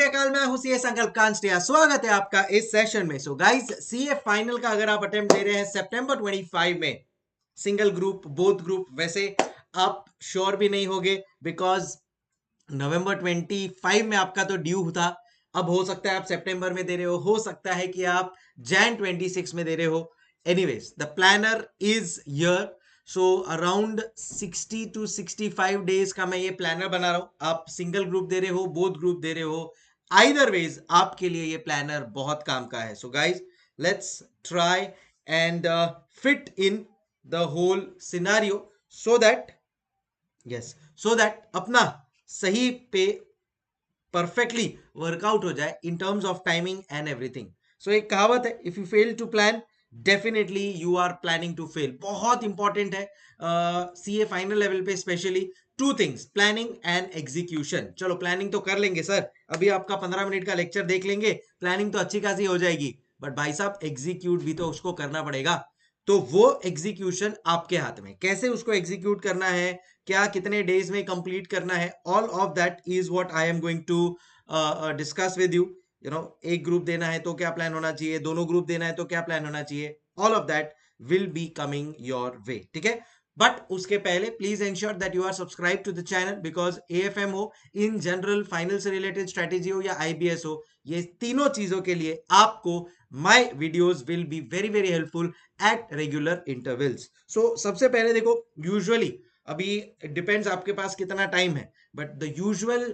श्री अकाल, मैं हूं सीए संकल्प कांस्टिया। स्वागत है आपका इस सेशन में। सो गाइस, सीए फाइनल का अगर आप अटेम्प्ट दे रहे हैं सितंबर 25 में, सिंगल ग्रुप बोथ ग्रुप, वैसे आप श्योर भी नहीं होगे बिकॉज नवंबर 25 में आपका तो ड्यू था। अब हो सकता है आप सितंबर में दे रहे हो सकता है कि आप जैन 26 में दे रहे हो। Anyways, the planner is here. So around 60 to 65 days का मैं ये प्लानर बना रहा हूं। आप सिंगल ग्रुप दे रहे हो, बोथ ग्रुप दे रहे हो, आइदर वेज आपके लिए ये प्लानर बहुत काम का है। So guys, let's try and fit in the whole scenario so that अपना सही पे परफेक्टली वर्कआउट हो जाए in terms of timing and everything. So एक कहावत है, if you fail to plan definitely you are planning to fail. बहुत important है सीए फाइनल लेवल पे, specially two things, planning and execution. चलो प्लानिंग तो कर लेंगे सर, अभी आपका 15 मिनट का लेक्चर देख लेंगे, प्लानिंग तो अच्छी खासी हो जाएगी, बट भाई साहब एग्जीक्यूट भी तो उसको करना पड़ेगा। तो वो एग्जीक्यूशन आपके हाथ में, कैसे उसको एग्जीक्यूट करना है, क्या कितने डेज में कंप्लीट करना है, all of that is what I am going to discuss with you. You know, एक ग्रुप देना है तो क्या प्लान होना चाहिए, दोनों ग्रुप देना है तो क्या प्लान होना चाहिए, all of that will be coming your way, ठीक है। बट उसके पहले please ensure that you are subscribe to the channel, because AFM हो, इन जनरल फाइनल से रिलेटेड स्ट्रेटेजी हो या आईबीएस हो, ये तीनों चीजों के लिए आपको my videos will be very very helpful at regular intervals. So सबसे पहले देखो, यूजुअली अभी डिपेंड्स आपके पास कितना टाइम है, but the usual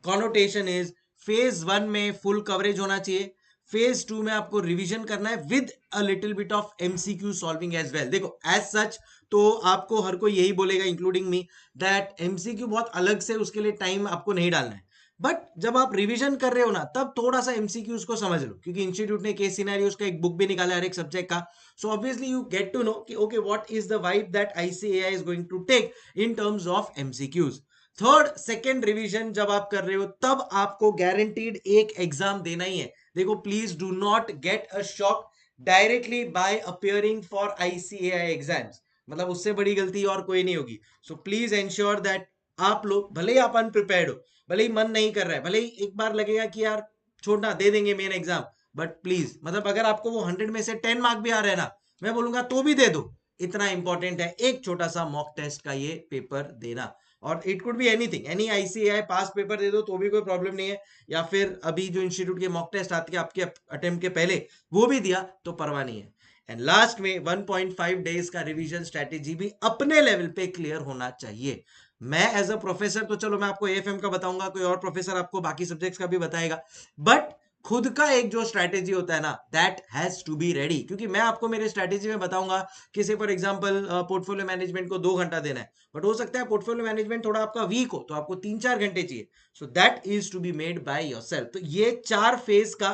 connotation is phase 1 में फुल कवरेज होना चाहिए, फेज 2 में आपको रिवीजन करना है with a little bit of MCQ solving as well. देखो एज सच तो आपको हर कोई यही बोलेगा इंक्लूडिंग मी दैट एमसीक्यू बहुत अलग से उसके लिए टाइम आपको नहीं डालना है, बट जब आप रिवीजन कर रहे हो ना, तब थोड़ा सा एमसीक्यूज को समझ लो, क्योंकि इंस्टीट्यूट ने केस सिनेरियोस का एक बुक भी निकाला है हर एक सब्जेक्ट का। So obviously you get to know कि okay what is the vibe that ICAI is going to take in terms of MCQs. Third second revision जब आप कर रहे हो, तब आपको गारंटीड एक एग्जाम देना ही है। देखो please do not get a shock directly by appearing for ICAI exams, मतलब उससे बड़ी गलती और कोई नहीं होगी। सो प्लीज एंश्योर दैट आप लोग, भले ही आप अनप्रिपेयर्ड हो, भले ही मन नहीं कर रहा है, भले ही एक बार लगेगा कि यार छोड़ना, दे देंगे मेन एग्जाम, बट प्लीज, मतलब अगर आपको वो 100 में से 10 मार्क भी आ रहे हैं ना, मैं बोलूंगा तो भी दे दो। इतना इंपॉर्टेंट है एक छोटा सा मॉक टेस्ट का ये पेपर देना। और it could be anything, any ICAI pass paper दे दो तो भी कोई प्रॉब्लम नहीं है, या फिर अभी जो इंस्टीट्यूट के मॉक टेस्ट आते हैं आपके अटेम्प्ट के पहले, वो भी दिया तो परवाह नहीं है। एंड लास्ट में 1.5 डेज का रिवीजन स्ट्रेटेजी भी अपने लेवल पे क्लियर होना चाहिए। मैं एज अ प्रोफेसर तो चलो मैं आपको एएफएम का बताऊंगा, कोई और प्रोफेसर आपको बाकी सब्जेक्ट्स का भी बताएगा, बट खुद का एक जो स्ट्रैटेजी होता है ना, that has to be ready. क्योंकि मैं आपको मेरे स्ट्रैटेजी में बताऊंगा कि से फॉर एग्जांपल पोर्टफोलियो मैनेजमेंट को 2 घंटा देना है, बट हो सकता है पोर्टफोलियो मैनेजमेंट थोड़ा आपका वीक हो तो आपको 3-4 घंटे चाहिए। So that is to be made by yourself. तो ये 4 फेज का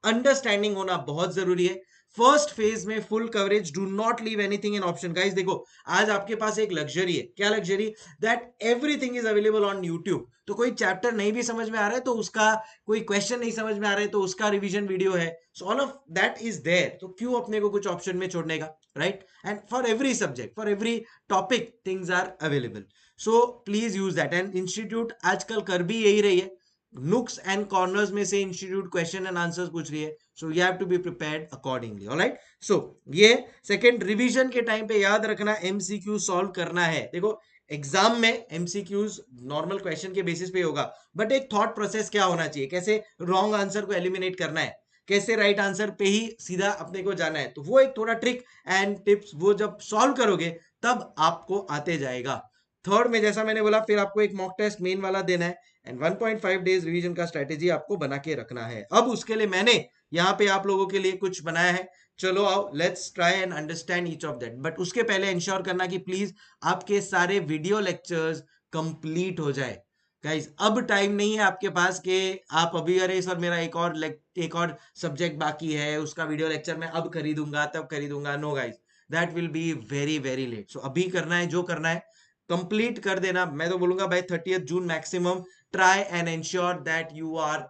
अंडरस्टैंडिंग होना बहुत जरूरी है। फर्स्ट फेज में full coverage, do not leave anything in option. Guys देखो, आज आपके पास एक लग्जरी है, क्या luxury, that everything is available on YouTube. तो कोई चैप्टर नहीं भी समझ में आ रहा है तो उसका, कोई क्वेश्चन नहीं समझ में आ रहा है तो उसका रिवीजन वीडियो है। So all of that is there, तो क्यों अपने को कुछ ऑप्शन में छोड़ने का, right. And for every subject, for every topic, things are available. So please use that. And institute आजकल कर भी यही रही है, नुक्स एंड कॉर्नर्स में से इंस्टीट्यूट क्वेश्चन एंड आंसर्स पूछ रही है। So you have to be prepared accordingly, alright. So ये सेकंड, रिवीजन के टाइम पे याद रखना एमसीक्यू सॉल्व करना है। देखो एग्जाम में एमसीक्यूज नॉर्मल क्वेश्चन के बेसिस पे होगा, बट एक थॉट प्रोसेस क्या होना चाहिए, कैसे रॉन्ग आंसर को एलिमिनेट करना है, कैसे राइट आंसर पे ही सीधा अपने को जाना है, तो वो एक थोड़ा ट्रिक एंड टिप्स वो जब सॉल्व करोगे तब आपको आते जाएगा। थर्ड में जैसा मैंने बोला, फिर आपको एक मॉक टेस्ट मेन वाला देना है, एंड 1.5 डेज रिवीजन का स्ट्रेटेजी आपको बना के रखना है। अब उसके लिए मैंने यहाँ पे आप लोगों के लिए कुछ बनाया है, चलो आओ let's try and understand each of that. But उसके पहले इंश्योर करना कि प्लीज आपके सारे वीडियो लेक्चर्स कंप्लीट हो जाए। गाइस अब टाइम नहीं है आपके पास कि आप अभी, अरे सर मेरा एक और सब्जेक्ट बाकी है, उसका वीडियो लेक्चर मैं अब खरीदूंगा तब खरीदूंगा। No guys, that will be very very late. So अभी करना है, जो करना है कंप्लीट कर देना। मैं तो बोलूंगा by 30th June maximum, try and ensure that you are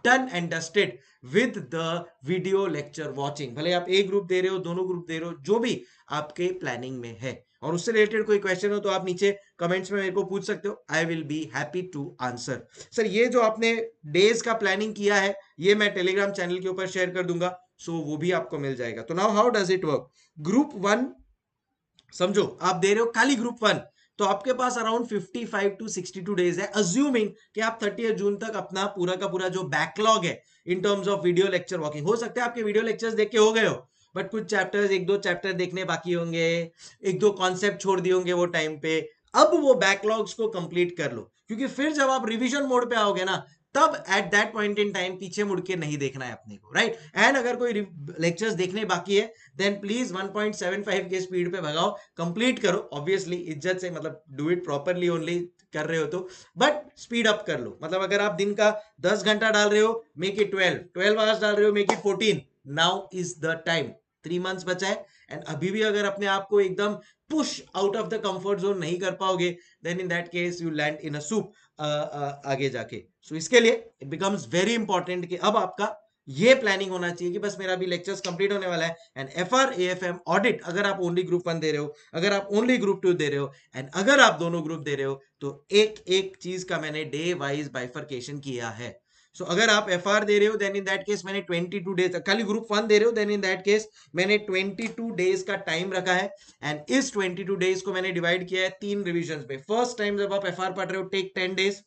done and dusted with the video lecture watching. भले आप एक ग्रुप दे रहे हो, दोनों ग्रुप दे रहे हो, जो भी आपके प्लानिंग में है, और उससे रिलेटेड कोई क्वेश्चन हो तो आप नीचे कमेंट्स में मेरे को पूछ सकते हो, I will be happy to answer. Sir ये जो आपने डेज का प्लानिंग किया है ये मैं टेलीग्राम चैनल के ऊपर शेयर कर दूंगा, सो वो भी आपको मिल जाएगा। तो now how does it work? Group 1 समझो आप दे रहे हो खाली ग्रुप 1, तो आपके पास अराउंड 55 टू 62 डेज है, अज्यूमिंग कि आप 30 जून तक अपना पूरा का पूरा जो बैकलॉग है इन terms of video lecture walking, हो सकता है आपके वीडियो लेक्चर्स देख के हो गए हो, बट कुछ चैप्टर्स, एक दो चैप्टर देखने बाकी होंगे, एक दो कॉन्सेप्ट छोड़ दिए होंगे वो टाइम पे। अब वो बैकलॉग्स को कंप्लीट कर लो, क्योंकि फिर जब आप रिवीजन मोड पे आओगे ना, तब at that point in time पीछे मुड़ के नहीं देखना है अपने को, राइट? एंड अगर कोई लेक्चर्स देखने बाकी है देन प्लीज 1.75 के स्पीड पे भगाओ, कंप्लीट करो, ऑब्वियसली इज्जत से, मतलब डू इट प्रॉपरली ओनली कर रहे हो तो, बट स्पीड अप कर लो। मतलब अगर आप दिन का 10 घंटा डाल रहे हो, मेक इट 12 आवर्स डाल रहे हो, make it 14। Now is the time, 3 months बचा है, एंड अभी भी अगर अपने आप को एकदम push out of the comfort zone नहीं कर पाओगे, then in that case you land in a soup आगे जाके। सो इसके लिए इट बिकम्स वेरी इंपॉर्टेंट कि अब आपका ये प्लानिंग होना चाहिए कि बस मेरा भी लेक्चर्स कंप्लीट होने वाला है, एंड एफआर एएफएम ऑडिट अगर आप ओनली ग्रुप 1 दे रहे हो, अगर आप ओनली ग्रुप 2 दे रहे हो, एंड अगर आप दोनों ग्रुप दे रहे हो, तो एक एक चीज का मैंने डे वाइज बाइफर्केशन किया है। सो अगर आप एफआर दे रहे हो देन इन दैट केस मैंने 22 डेज, खाली ग्रुप 1 दे रहे हो देन इन दैट केस मैंने 22 डेज का टाइम रखा है, एंड इस 22 डेज को मैंने डिवाइड किया है 3 रिविजन पे। फर्स्ट टाइम जब आप एफआर पढ़ रहे हो टेक 10 डेज,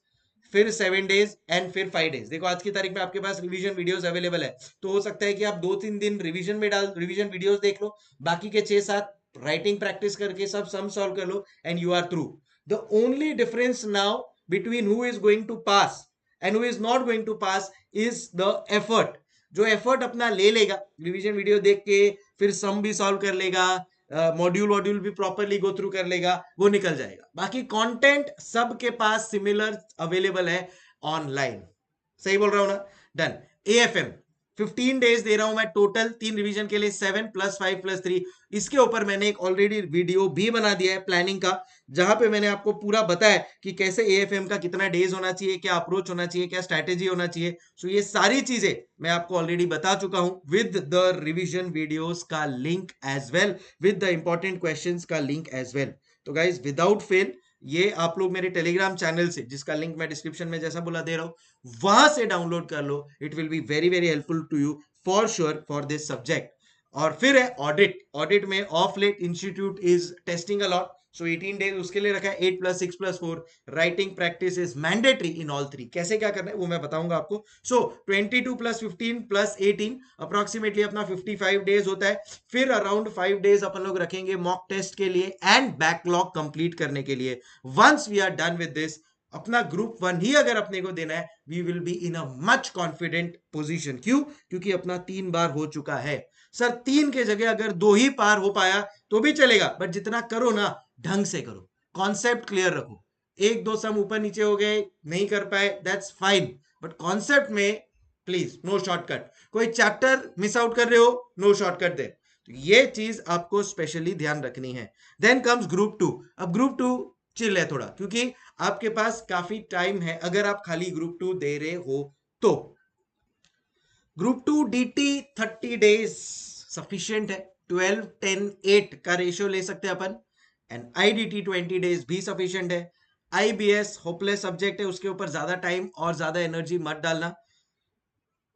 फिर 7 डेज एंड फिर 5 डेज। देखो आज की तारीख में आपके पास रिवीजन वीडियोस अवेलेबल है, तो हो सकता है कि आप 2-3 दिन रिवीजन में डाल रिवीजन वीडियोस देख लो, बाकी के 6-7 राइटिंग प्रैक्टिस करके सब सम सॉल्व कर लो, and you are through. The only difference now between who is going to pass and who is not going to pass is the effort. जो एफर्ट अपना ले लेगा रिवीजन वीडियो देख के, फिर सम भी सॉल्व कर लेगा, मॉड्यूल वॉड्यूल भी प्रॉपरली गो थ्रू कर लेगा, वो निकल जाएगा। बाकी कंटेंट सबके पास सिमिलर अवेलेबल है ऑनलाइन। सही बोल रहा हूं ना? डन। एएफएम 15 डेज दे रहा हूं मैं टोटल, 3 रिवीजन के लिए, 7 + 5 + 3। इसके ऊपर मैंने एक ऑलरेडी वीडियो भी बना दिया है प्लानिंग का, जहां पे मैंने आपको पूरा बताया कि कैसे एएफएम का कितना डेज होना चाहिए, क्या अप्रोच होना चाहिए, क्या स्ट्रैटेजी होना चाहिए। सो ये सारी चीजें मैं आपको ऑलरेडी बता चुका हूं विद द रिवीजन वीडियोस का link as well, with the important questions का लिंक एज वेल। तो गाइज विदाउट फेल ये आप लोग मेरे टेलीग्राम चैनल से, जिसका लिंक मैं डिस्क्रिप्शन में जैसा बोला दे रहा हूं, वहां से डाउनलोड कर लो। It will be very very helpful to you for sure for this subject. और फिर है ऑडिट। ऑडिट में of late institute is testing a lot, so 18 days उसके लिए रखा है। 8 + 6 + 4 writing practice is mandatory in all 3। कैसे क्या करना है वो मैं बताऊंगा आपको। सो 22 + 15 + 18 अप्रोक्सीमेटली अपना 55 डेज होता है। फिर अराउंड 5 डेज अपन लोग रखेंगे मॉक टेस्ट के लिए एंड बैकलॉग कंप्लीट करने के लिए। Once we are done with this, अपना ग्रुप 1 ही अगर अपने को देना है, we will be in a much confident position. क्यों? क्योंकि अपना 3 बार हो चुका है। सर 3 के जगह अगर 2 ही पार हो पाया तो भी चलेगा, बट जितना करो ना ढंग से करो, कॉन्सेप्ट क्लियर रखो। 1-2 सम ऊपर नीचे हो गए, नहीं कर पाए, दैट्स फाइन, बट कॉन्सेप्ट में प्लीज नो शॉर्टकट। कोई चैप्टर मिस आउट कर रहे हो, नो शॉर्टकट दे। तो ये चीज आपको स्पेशली ध्यान रखनी है। Then comes group 2। अब ग्रुप 2 चिल है थोड़ा, क्योंकि आपके पास काफी टाइम है अगर आप खाली ग्रुप 2 दे रहे हो तो। ग्रुप 2 डीटी 30 डेज सफिशियंट है। 12 10 8 का रेशियो ले सकते हैं अपन, एंड आईडीटी 20 डेज भी सफिशियंट है। आईबीएस होपलेस सब्जेक्ट है, उसके ऊपर ज्यादा टाइम और ज्यादा एनर्जी मत डालना।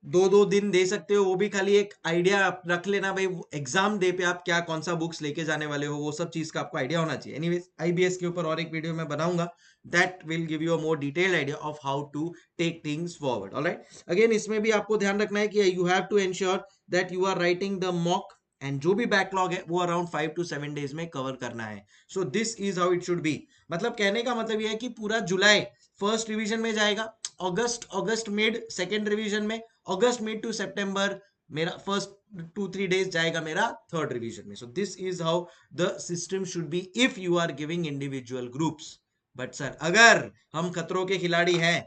2-2 दिन दे सकते हो, वो भी खाली एक आइडिया रख लेना भाई, एग्जाम डे पे आप क्या कौन सा बुक्स लेके जाने वाले हो, वो सब चीज का आपको आइडिया होना चाहिए। एनीवेज आईबीएस के ऊपर और एक वीडियो मैं बनाऊंगा, that will give you a more detailed idea of how to take things forward. Alright, again इसमें भी आपको ध्यान रखना है कि you have to ensure that you are writing the mock, and जो भी बैकलॉग है वो अराउंड 5 to 7 डेज में कवर करना है। So this is how it should be. मतलब कहने का मतलब ये है कि पूरा जुलाई फर्स्ट रिवीजन में जाएगा, अगस्त मिड सेकेंड रिवीजन में, अगस्त मिड टू सितंबर मेरा फर्स्ट 2-3 डेज जाएगा मेरा थर्ड रिवीजन में। So this is how the system should be if you are giving individual groups. But sir अगर हम खतरों के खिलाड़ी हैं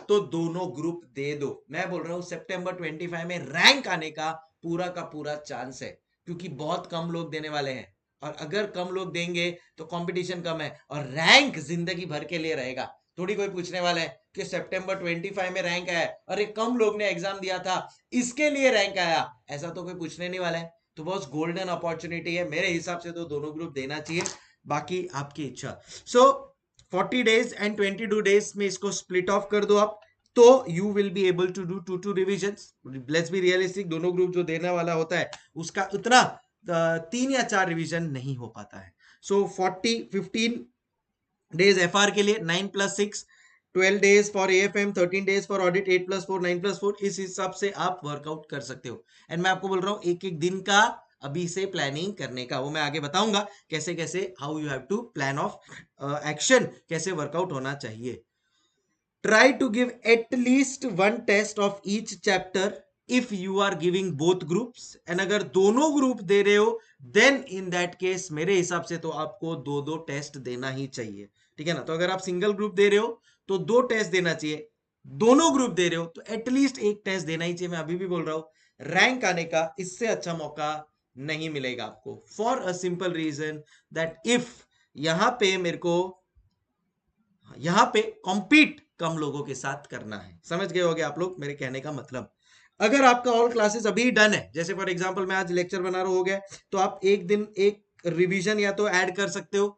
तो दोनों ग्रुप दे दो। मैं बोल रहा हूं सितंबर 25 में रैंक आने का पूरा चांस है, क्योंकि बहुत कम लोग देने वाले हैं, और अगर कम लोग देंगे तो कंपटीशन कम है, और रैंक जिंदगी भर के लिए रहेगा। थोड़ी कोई पूछने वाला है कि सितंबर 25 में रैंक आया, अरे कम लोग ने एग्जाम दिया था इसके लिए रैंक आया, ऐसा तो कोई पूछने नहीं वाला है। तो बस गोल्डन अपॉर्चुनिटी है, मेरे हिसाब से तो दोनों ग्रुप देना चाहिए। बाकी आपकी इच्छा। सो 40 days एंड 22 days में इसको स्प्लिट ऑफ कर दो आप, तो you will be able to do 2 revisions. Let's be realistic, दोनों ग्रुप जो देने वाला होता है उसका उतना 3 या 4 रिविजन नहीं हो पाता है। सो 15 days FR के लिए 9 + 6, 12 days for AFM, 13 days for audit, 8 + 4 9 + 4, इस हिसाब से आप वर्कआउट कर सकते हो। एंड मैं आपको बोल रहा हूँ एक एक दिन का अभी से प्लानिंग करने का, वो मैं आगे बताऊंगा कैसे कैसे, how you have to plan of action, कैसे वर्कआउट होना चाहिए। Try to give at least one test of each chapter if you are giving both groups, and अगर दोनों ग्रुप दे रहे हो then in that case मेरे हिसाब से तो आपको दो दो टेस्ट देना ही चाहिए, ठीक है ना। तो अगर आप सिंगल ग्रुप दे रहे हो तो 2 टेस्ट देना चाहिए, दोनों ग्रुप दे रहे हो तो एटलीस्ट 1 टेस्ट देना ही चाहिए। मैं अभी भी बोल रहा हूं रैंक आने का इससे अच्छा मौका नहीं मिलेगा आपको, for a simple reason that if यहां पे मेरे को यहां पे कॉम्पीट कम लोगों के साथ करना है, समझ गए होगे आप लोग मेरे कहने का मतलब। अगर आपका ऑल क्लासेस अभी डन है, जैसे फॉर एग्जांपल मैं आज लेक्चर बना रहा हो गया, तो आप एक दिन एक रिवीजन या तो ऐड कर सकते हो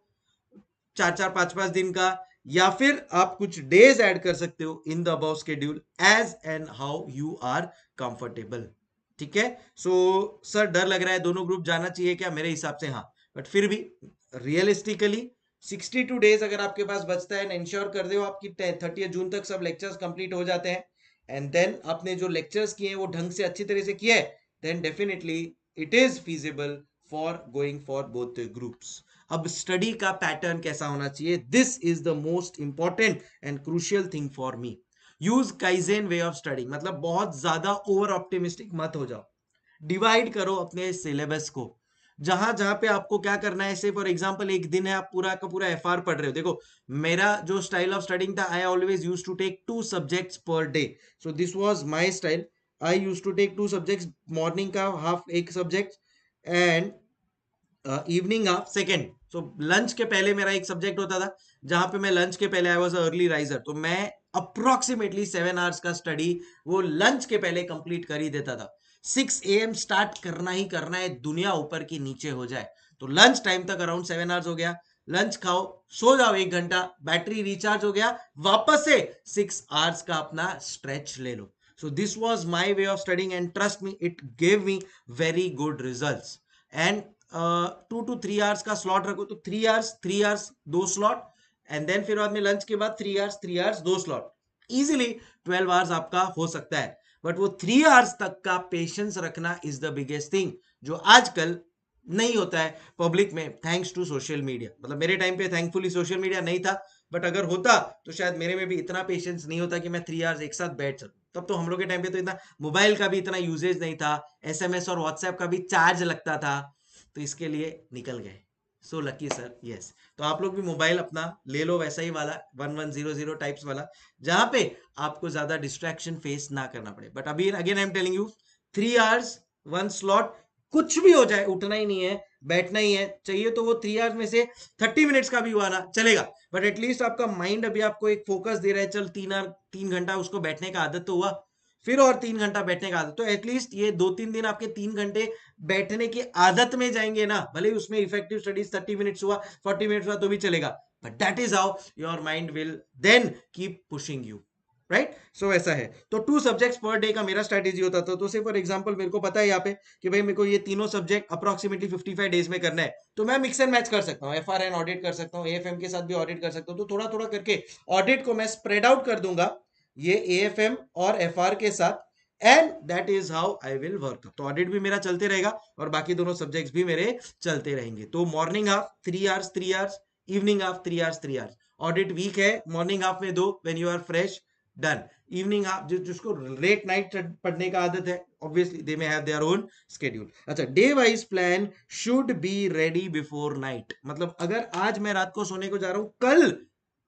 4 4 5 5 दिन का, या फिर आप कुछ डेज ऐड कर सकते हो in the above schedule as and how you are comfortable, ठीक है। सो सर डर लग रहा है दोनों ग्रुप जाना चाहिए क्या, मेरे हिसाब से हाँ, बट फिर भी रियलिस्टिकली 62 डेज अगर आपके पास बचता है, इंश्योर कर दो आपकी 30 जून तक सब लेक्चर्स कंप्लीट हो जाते हैं, एंड देन आपने जो लेक्चर्स किए हैं वो ढंग से अच्छी तरह से किया है, then definitely it is feasible for going for both groups. अब स्टडी का पैटर्न कैसा होना चाहिए, this is the most important and crucial thing for me. Use kaizen way of studying, मतलब बहुत ज्यादा ओवर ऑप्टिमिस्टिक मत हो जाओ, डिवाइड करो अपने सिलेबस को, जहां जहां पे आपको क्या करना है। से फॉर एग्जांपल एक दिन है आप पूरा का पूरा FR पढ़ रहे हो, देखो मेरा जो स्टाइल ऑफ स्टडिंग था, I always use to take 2 subjects per day, so this was my style. I use to take 2 subjects, morning का हाफ एक subject and evening half second. So lunch के पहले मेरा एक सब्जेक्ट होता था, जहां पे मैं लंच के पहले आई वाज अर्ली राइजर, तो मैं अप्रोक्सीमेटली 7 आवर्स का स्टडी वो लंच के पहले कंप्लीट कर ही देता था। 6 AM स्टार्ट करना ही करना है, दुनिया ऊपर की नीचे हो जाए, तो लंच टाइम तक अराउंड 7 आवर्स हो गया, लंच खाओ, सो जाओ 1 घंटा, बैटरी रिचार्ज हो गया, वापस से 6 आवर्स का अपना स्ट्रेच ले लो। So this was my way of studying and trust me it gave me very good results. And 2 to 3 hours का स्लॉट रखो, तो 3 आवर्स 2 स्लॉट, एंड देन फिर बाद में लंच के बाद 3 आवर्स 2 स्लॉट, इजीली 12 आवर्स आपका हो सकता है। बट वो 3 आवर्स तक का पेशेंस रखना इज द बिगेस्ट थिंग, जो आजकल नहीं होता है पब्लिक में, थैंक्स टू सोशल मीडिया। मतलब मेरे टाइम पे थैंकफुली सोशल मीडिया नहीं था, बट अगर होता तो शायद मेरे में भी इतना पेशेंस नहीं होता कि मैं 3 आवर्स एक साथ बैठ सकूं। तब तो हम लोग के टाइम पे तो इतना मोबाइल का भी इतना यूजेज नहीं था, SMS और व्हाट्सएप का भी चार्ज लगता था, तो इसके लिए निकल गए। So lucky sir, yes. तो आप लोग भी मोबाइल अपना ले लो वैसा ही वाला 1100 टाइप्स वाला, जहां पे आपको ज्यादा डिस्ट्रैक्शन फेस ना करना पड़े। बट अभी again I am telling you 3 hours 1 slot, कुछ भी हो जाए उठना ही नहीं है, बैठना ही है, चाहिए तो वो 3 आवर्स में से 30 मिनट्स का भी हुआ ना चलेगा, बट एटलीस्ट आपका माइंड अभी आपको एक फोकस दे रहा है, चल 3 घंटा उसको बैठने का आदत तो हुआ, फिर और 3 घंटा बैठने का आदत, तो एटलीस्ट ये 2 3 दिन आपके 3 घंटे बैठने की आदत में जाएंगे ना, भले उसमें इफेक्टिव स्टडीज 30 मिनट्स हुआ 40 मिनट्स हुआ तो भी चलेगा, but that is how your mind will then keep pushing you, right. So ऐसा है, तो 2 सब्जेक्ट्स पर डे का मेरा स्ट्रेटेजी होता था। तो से फॉर एग्जांपल मेरे को पता है यहाँ पे कि भाई मेरे को ये तीनों सब्जेक्ट अप्रोक्सीमेटली 55 डेज में करना है, तो मैं मिक्स एंड मैच कर सकता हूँ, FRN ऑडिट कर सकता हूँ, AFM के साथ भी ऑडिट कर सकता हूँ, तो थोड़ा थोड़ा करके ऑडिट को मैं स्प्रेड आउट कर दूंगा ये AFM और FR के साथ, and that is how I will work. तो ऑडिट भी मेरा चलते रहेगा और बाकी दोनों सब्जेक्ट्स भी मेरे चलते रहेंगे। तो morning half 3 hours 3 hours, evening half 3 hours 3 hours. Audit week है, मॉर्निंग हाफ में 2 when you are fresh, done. Evening half जिसको लेट नाइट पढ़ने का आदत है, obviously they may have their own schedule. अच्छा, day wise plan should be ready before night, मतलब अगर आज मैं रात को सोने को जा रहा हूं, कल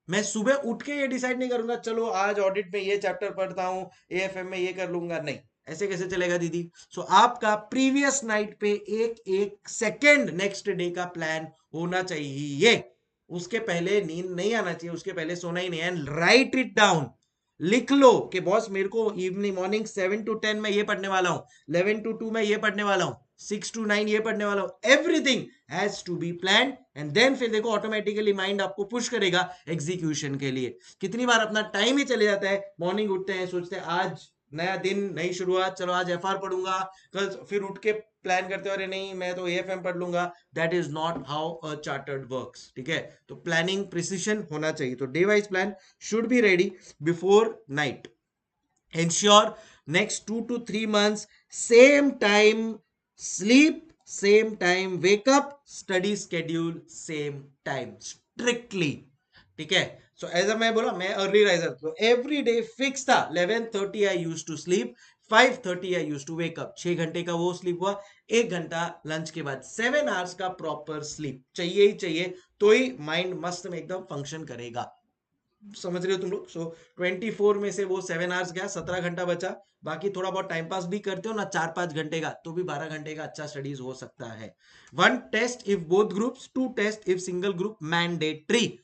मैं सुबह उठ के ये डिसाइड नहीं करूंगा चलो आज ऑडिट में ये चैप्टर पढ़ता हूं, AFM में ये कर लूंगा, नहीं, ऐसे कैसे चलेगा दीदी। सो आपका प्रीवियस नाइट पे एक एक सेकेंड नेक्स्ट डे का प्लान होना चाहिए, उसके पहले नींद नहीं आना चाहिए, उसके पहले सोना ही नहीं, एंड राइट इट डाउन, लिख लो कि बॉस मेरे को इवनिंग मॉर्निंग 7 to 10 में ये पढ़ने वाला हूँ, 11 to 2 में ये पढ़ने वाला हूँ, 6 to 9 ये पढ़ने वाला हूँ। Everything has to be plan and then फिर देखो ऑटोमेटिकली माइंड आपको पुश करेगा एग्जीक्यूशन के लिए। कितनी बार अपना टाइम ही चले जाता है, मॉर्निंग उठते हैं सोचते हैं आज नया दिन नई शुरुआत, चलो आज एफआर पढ़ूंगा, कल फिर उठ के प्लान करते हो अरे नहीं मैं तो एएफएम पढ़ लूंगा। That is not how a chartered works, ठीक है। तो प्लानिंग प्रिसिशन होना चाहिए, तो day wise plan should be ready before night. ensure next 2 to 3 months same time sleep, same time wake up, study schedule same time strictly, ठीक है। So as मैं बोला मैं अर्ली राइजर, तो एवरी डे फिक्स था 11:30 I use to sleep, 5:30 I use to wake up, 6 घंटे का वो स्लीप हुआ, 1 घंटा लंच के बाद, 7 hours का प्रॉपर स्लीप चाहिए ही चाहिए, तो ही माइंड मस्त में एकदम फंक्शन करेगा। समझ रहे हो तुम लोग। सो 24 में से वो 7 hours गया, 17 घंटा बचा, बाकी थोड़ा बहुत टाइम पास भी करते हो ना 4-5 घंटे का, तो भी 12 घंटे का अच्छा स्टडीज हो सकता है। 1 test if both groups, 2 test if single group, mandatory,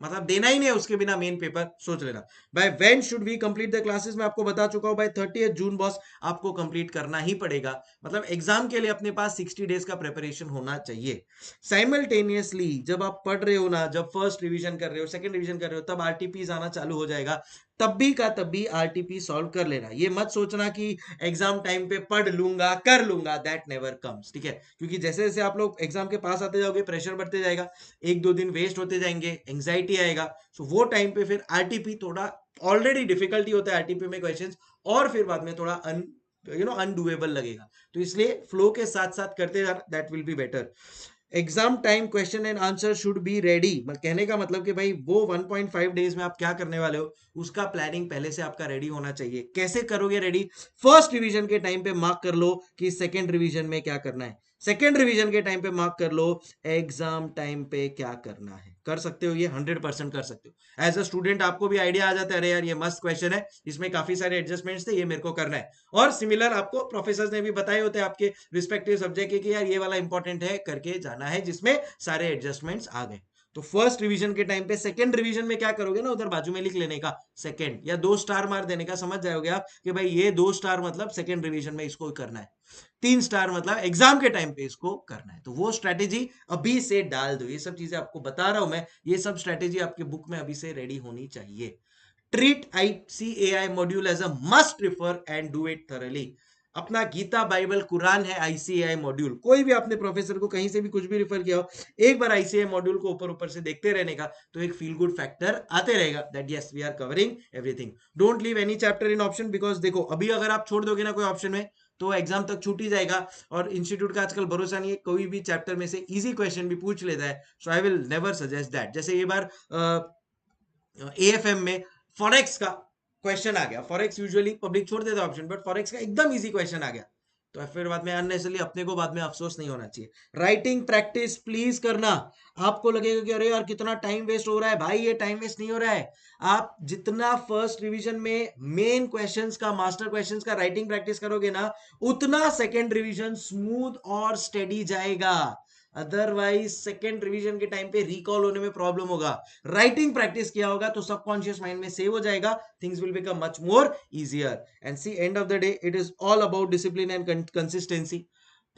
मतलब देना ही नहीं है उसके बिना मेन पेपर, सोच लेना। By when should we complete the classes, मैं आपको बता चुका हूं बाय 30 जून बॉस आपको कंप्लीट करना ही पड़ेगा, मतलब एग्जाम के लिए अपने पास 60 days का प्रिपरेशन होना चाहिए। साइमल्टेनियसली जब आप पढ़ रहे हो ना, जब फर्स्ट रिवीजन कर रहे हो, सेकंड रिवीजन कर रहे हो, तब आरटीपी आना चालू हो जाएगा, तब भी का तब भी आरटीपी सॉल्व कर लेना। ये मत सोचना कि एग्जाम टाइम पे पढ़ लूंगा कर लूंगा, दैट नेवर कम्स, ठीक है। क्योंकि जैसे जैसे आप लोग एग्जाम के पास आते जाओगे प्रेशर बढ़ते जाएगा, 1-2 दिन वेस्ट होते जाएंगे, एंग्जाइटी आएगा। सो वो टाइम पे फिर आरटीपी थोड़ा, ऑलरेडी डिफिकल्टी होता है आरटीपी में क्वेश्चंस, और फिर बाद में थोड़ा अनडूएबल लगेगा। तो इसलिए फ्लो के साथ साथ करते जाना, that will be better. Exam time question and answer should be ready, कहने का मतलब कि भाई वो 1.5 डेज में आप क्या करने वाले हो उसका प्लानिंग पहले से आपका रेडी होना चाहिए। कैसे करोगे रेडी? फर्स्ट रिवीजन के टाइम पे मार्क कर लो कि सेकंड रिवीजन में क्या करना है, सेकंड रिवीजन के टाइम पे मार्क कर लो एग्जाम टाइम पे क्या करना है। कर सकते हो ये, 100% कर सकते हो। एज अ स्टूडेंट आपको भी आइडिया आ जाता है अरे यार ये मस्त क्वेश्चन है, इसमें काफी सारे एडजस्टमेंट्स थे, ये मेरे को करना है। और सिमिलर आपको प्रोफेसर ने भी बताए होते हैं आपके रिस्पेक्टिव सब्जेक्ट के कि यार ये वाला इंपॉर्टेंट है, करके जाना है, जिसमें सारे एडजस्टमेंट्स आ गए। तो फर्स्ट रिवीजन के टाइम पे सेकंड रिवीजन में क्या करोगे ना, उधर बाजू में लिख लेने का सेकंड, या 2 स्टार मार देने का, समझ जाओगे आप कि भाई ये 2 स्टार मतलब सेकंड रिवीजन में इसको करना है, 3 स्टार मतलब एग्जाम के टाइम पे इसको करना है। तो वो स्ट्रेटेजी अभी से डाल दो, ये सब चीजें आपको बता रहा हूं मैं, ये सब स्ट्रेटेजी आपके बुक में अभी से रेडी होनी चाहिए। Treat ICAI module as a must refer and do it thoroughly. अपना गीता बाइबल कुरान है ICAI मॉड्यूल, कोई भी आपने प्रोफेसर को कहीं से भी कुछ भी रिफर किया हो, एक बार ICAI मॉड्यूल को ऊपर ऊपर से देखते रहने का, तो एक फील गुड फैक्टर आते रहेगा that yes we are covering everything. Don't leave any chapter in option, because देखो अभी अगर आप छोड़ दोगे ना कोई ऑप्शन में, तो एग्जाम तक छूट ही जाएगा। और इंस्टीट्यूट का आजकल भरोसा नहीं है, कोई भी चैप्टर में से इजी क्वेश्चन भी पूछ लेता है। So I will never suggest that. जैसे ये बार AFM में फॉरेक्स का क्वेश्चन आ गया, फॉरेक्स यूजुअली पब्लिक छोड़ देता ऑप्शन, बट फॉरेक्स का एकदम इजी क्वेश्चन आ गया, तो फिर बाद में अननेसेसरली अपने को बाद में अफसोस नहीं होना चाहिए। राइटिंग प्रैक्टिस प्लीज करना। आपको लगेगा कि अरे यार कितना टाइम वेस्ट हो रहा है, भाई ये टाइम वेस्ट नहीं हो रहा है। आप जितना फर्स्ट रिवीजन में मेन क्वेश्चंस का, मास्टर क्वेश्चंस का राइटिंग प्रैक्टिस करोगे ना, उतना सेकेंड रिवीजन स्मूथ और स्टेडी जाएगा। अदरवाइज सेकेंड रिवीजन के टाइम पे रिकॉल होने में प्रॉब्लम होगा। राइटिंग प्रैक्टिस किया होगा तो सबकॉन्शियस माइंड में सेव हो जाएगा, things will become much more easier. And see end of the day it is all about discipline and consistency.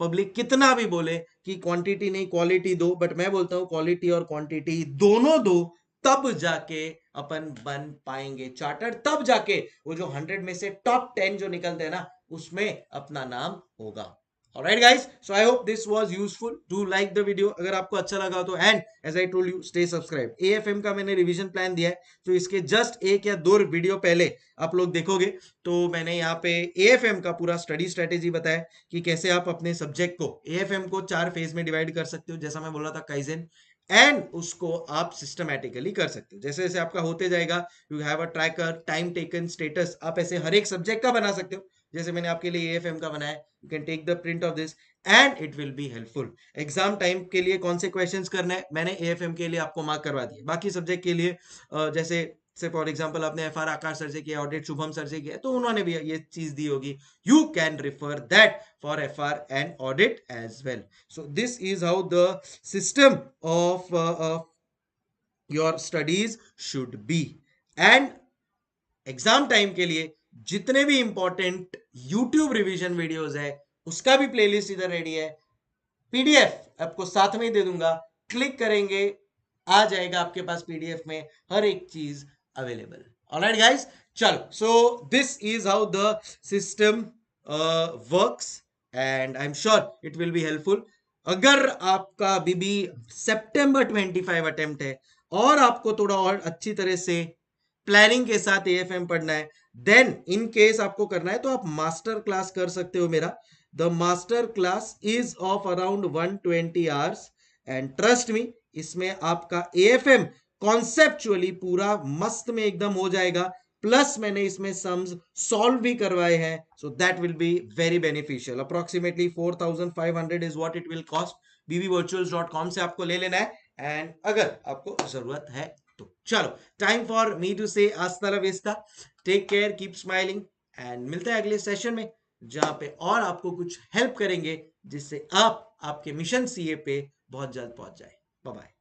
Public कितना भी बोले कि क्वांटिटी नहीं क्वालिटी दो, बट मैं बोलता हूं क्वालिटी और क्वांटिटी दोनों दो, तब जाके अपन बन पाएंगे चार्टर, तब जाके वो जो 100 में से टॉप 10 जो निकलते हैं ना, उसमें अपना नाम होगा। Alright guys, so I hope this was useful. Do like the video अगर आपको अच्छा लगा तो, and as I told you stay subscribed। AFM का मैंने रिवीजन प्लान दिया है, तो इसके जस्ट 1 या 2 वीडियो पहले आप लोग देखोगे तो मैंने यहाँ पे AFM का पूरा स्टडी स्ट्रेटेजी बताया कि कैसे आप अपने सब्जेक्ट को, AFM को 4 फेज में डिवाइड कर सकते हो, जैसा मैं बोला था काइजन, एंड उसको आप सिस्टमैटिकली कर सकते हो। जैसे जैसे आपका होते जाएगा, you have a tracker, time taken, status, आप ऐसे हर एक सब्जेक्ट का बना सकते हो, जैसे मैंने आपके लिए AFM का बनाया। You can take the print of this and it will be helpful. Exam time के लिए कौन से क्वेश्चंस करना है मैंने AFM के लिए आपको मार्क करवा दिए, बाकी सब्जेक्ट के लिए जैसे से फॉर एग्जांपल आपने FR आकाश सर से किया, ऑडिट शुभम सर से किया, तो उन्होंने भी ये चीज दी होगी। You can refer that for FR and audit as well. So this is how the system of your studies should be। And exam time के लिए जितने भी इंपॉर्टेंट यूट्यूब रिवीजन वीडियोस है उसका भी प्लेलिस्ट इधर रेडी है। पीडीएफ आपको साथ में ही दे दूंगा, क्लिक करेंगे आ जाएगा आपके पास पीडीएफ में हर एक चीज अवेलेबल। ऑलराइट गाइस, चलो, सो this is how the system works and I am sure it will be helpful. अगर आपका अभी भी सितंबर 25 अटेम्प्ट है और आपको थोड़ा और अच्छी तरह से प्लानिंग के साथ एएफएम पढ़ना है, देन इन केस आपको करना है तो आप मास्टर क्लास कर सकते हो मेरा। The master class is of around 120 hours and trust मी, इसमें आपका एएफएम कॉन्सेप्चुअली पूरा मस्त में एकदम हो जाएगा, प्लस मैंने इसमें सम्स सॉल्व भी करवाए हैं, so that will be very beneficial. Approximately 4500 is what it will cost. bbvirtuals.com से आपको ले लेना है एंड अगर आपको जरूरत है तो चलो, time for me to say हasta la vista, take care, keep smiling and मिलते हैं अगले सेशन में जहां पे और आपको कुछ हेल्प करेंगे जिससे आप आपके मिशन सीए पे बहुत जल्द पहुंच जाए। Bye bye.